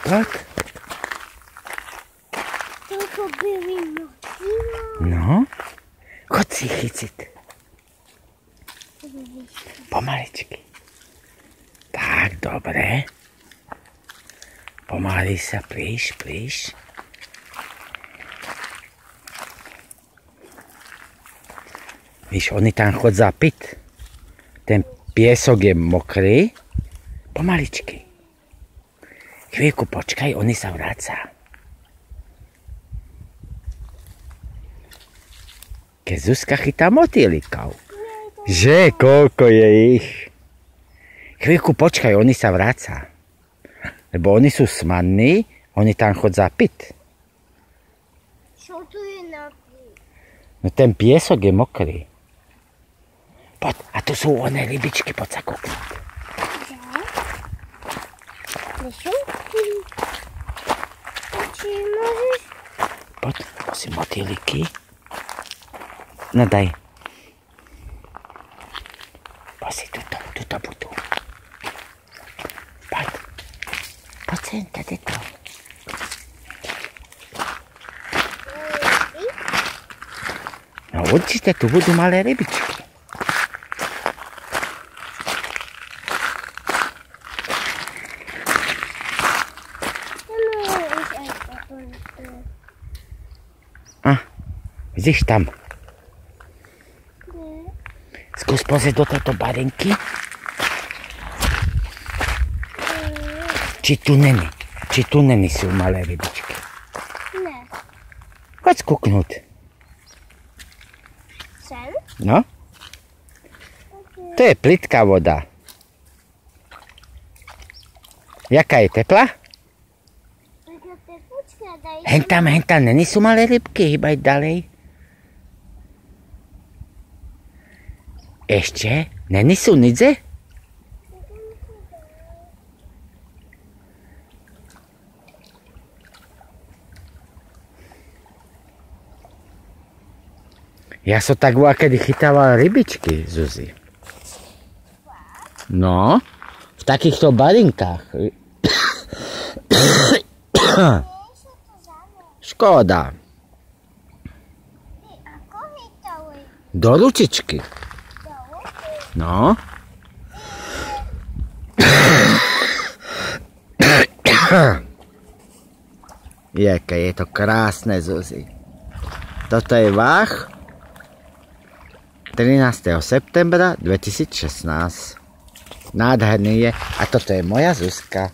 Poď. Toľko byli motýla. No. Chod si chyciť. Pomaličky. Tak, dobre. Pomaly sa, plíš. Víš, oni tam chod zapiť. Ten piesok je mokrý. Pomaličky. Chvíľku počkaj, oni sa vráca. Keď Zuzka chytá motýlikov. Že, koľko je ich. Chvíľku počkaj, oni sa vráca. Lebo oni sú smanní, oni tam chod zapiť. Čo tu je napiť? No ten piesok je mokrý. Poď, a tu sú oné rybičky, poď sa kúknúť. Nešúky. Či môžeš? Poď, si motýliky. No daj. Poď si tuto budú. Poď sem, tady to. No určite tu budú malé rybičky. Vidíš tam? Skús pozrieť do tejto barinky. Či tu není sú malé rybičky. Ne. Choď skúknúť. Sem? No. To je plitká voda. Jaká je teplá? Hen tam, není sú malé rybky, hýbaj ďalej. Ešte? Není sú nidze? Ja som tak bola, kedy chytával rybičky, Zuzi. No, v takýchto barinkách. Škoda. Ako chytali? Do ručičky. No. Jaké je to krásne, Zuzi. Toto je váh 13. septembra 2016. Nádherný je. A toto je moja Zuzka.